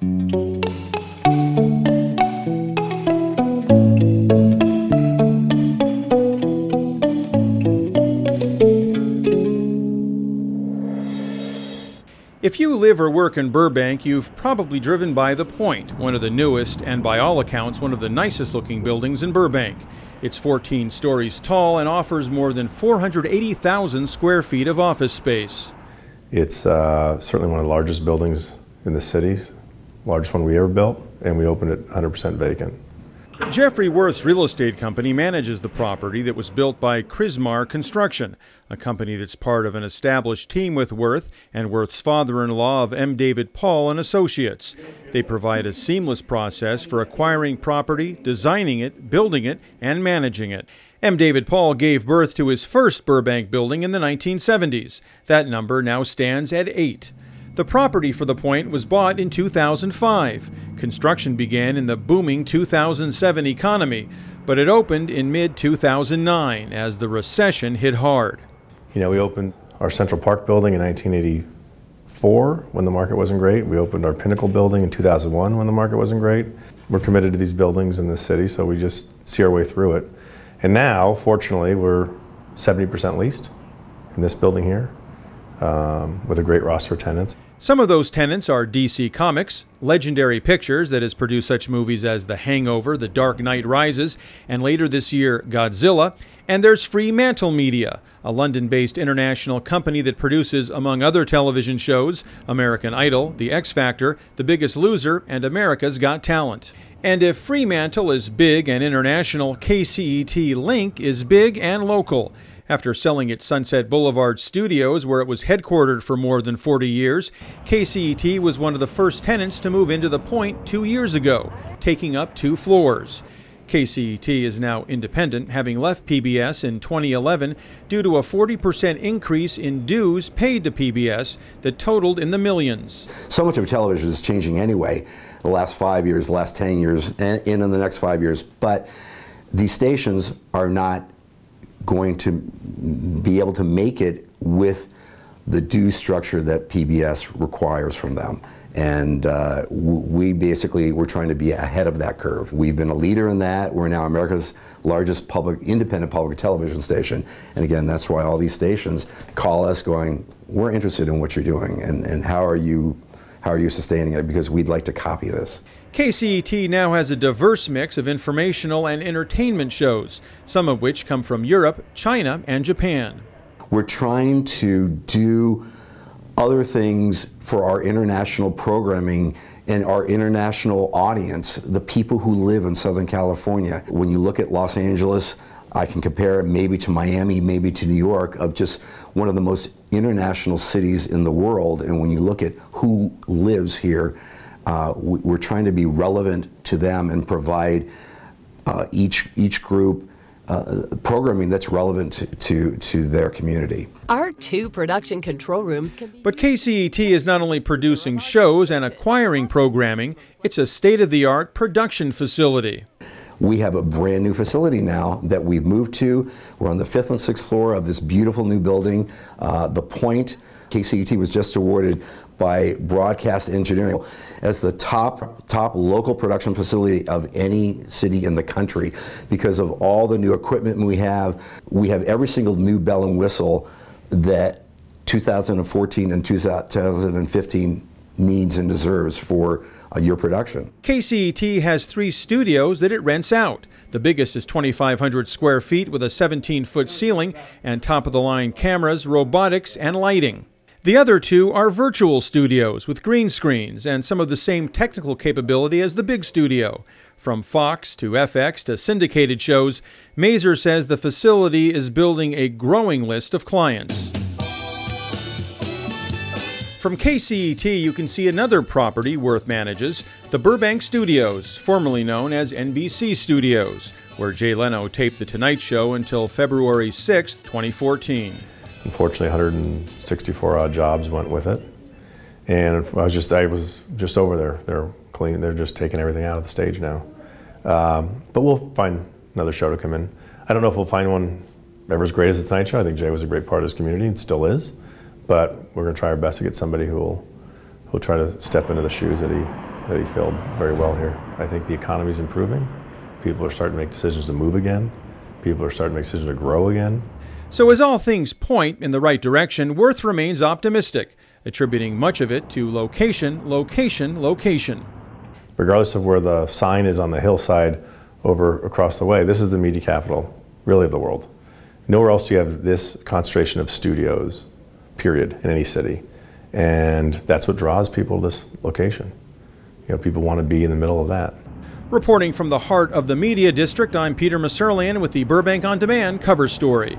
If you live or work in Burbank, you've probably driven by the Point, one of the newest and by all accounts one of the nicest looking buildings in Burbank. It's 14 stories tall and offers more than 480,000 square feet of office space. It's certainly one of the largest buildings in the city, largest one we ever built, and we opened it 100% vacant. Jeffrey Worthe's real estate company manages the property that was built by Chrismar Construction, a company that's part of an established team with Worthe and Worthe's father-in-law of M. David Paul and Associates. They provide a seamless process for acquiring property, designing it, building it, and managing it. M. David Paul gave birth to his first Burbank building in the 1970s. That number now stands at 8. The property for the Point was bought in 2005. Construction began in the booming 2007 economy, but it opened in mid-2009 as the recession hit hard. You know, we opened our Central Park building in 1984 when the market wasn't great. We opened our Pinnacle building in 2001 when the market wasn't great. We're committed to these buildings in this city, so we just see our way through it. And now, fortunately, we're 70% leased in this building here. With a great roster of tenants. Some of those tenants are DC Comics, Legendary Pictures that has produced such movies as The Hangover, The Dark Knight Rises, and later this year, Godzilla. And there's Fremantle Media, a London-based international company that produces, among other television shows, American Idol, The X Factor, The Biggest Loser, and America's Got Talent. And if Fremantle is big and international, KCET Link is big and local. After selling its Sunset Boulevard studios, where it was headquartered for more than 40 years, KCET was one of the first tenants to move into the Point 2 years ago, taking up 2 floors. KCET is now independent, having left PBS in 2011 due to a 40% increase in dues paid to PBS that totaled in the millions. So much of television is changing anyway, the last 5 years, the last 10 years, and in the next 5 years, but these stations are not going to be able to make it with the due structure that PBS requires from them. And we're trying to be ahead of that curve. We've been a leader in that. We're now America's largest independent public television station. And again, that's why all these stations call us going, we're interested in what you're doing and how are you sustaining it, because we'd like to copy this. KCET now has a diverse mix of informational and entertainment shows, some of which come from Europe, China, and Japan. We're trying to do other things for our international programming and our international audience, the people who live in Southern California. When you look at Los Angeles, I can compare it maybe to Miami, maybe to New York, of just one of the most international cities in the world. And when you look at who lives here, we're trying to be relevant to them and provide each group programming that's relevant to their community. Our 2 production control rooms can be... But KCET is not only producing shows and acquiring programming, it's a state-of-the-art production facility. We have a brand new facility now that we've moved to. We're on the 5th and 6th floor of this beautiful new building, the Point. KCET was just awarded by Broadcast Engineering as the top local production facility of any city in the country because of all the new equipment we have. We have every single new bell and whistle that 2014 and 2015 needs and deserves for your production. KCET has 3 studios that it rents out. The biggest is 2,500 square feet with a 17-foot ceiling and top-of-the-line cameras, robotics, and lighting. The other 2 are virtual studios with green screens and some of the same technical capability as the big studio. From Fox to FX to syndicated shows, Mazur says the facility is building a growing list of clients. From KCET, you can see another property Worthe manages, the Burbank Studios, formerly known as NBC Studios, where Jay Leno taped The Tonight Show until February 6, 2014. Unfortunately, 164 odd jobs went with it, and I was just over there. They're clean. They're just taking everything out of the stage now. But we'll find another show to come in. I don't know if we'll find one ever as great as The Tonight Show. I think Jay was a great part of his community and still is. But we're going to try our best to get somebody who'll try to step into the shoes that that he filled very well here. I think the economy is improving. People are starting to make decisions to move again. People are starting to make decisions to grow again. So as all things point in the right direction, Worthe remains optimistic, attributing much of it to location, location, location. Regardless of where the sign is on the hillside over across the way, this is the media capital, really, of the world. Nowhere else do you have this concentration of studios, period, in any city. And that's what draws people to this location. You know, people want to be in the middle of that. Reporting from the heart of the Media District, I'm Peter Musurlian with the Burbank On Demand cover story.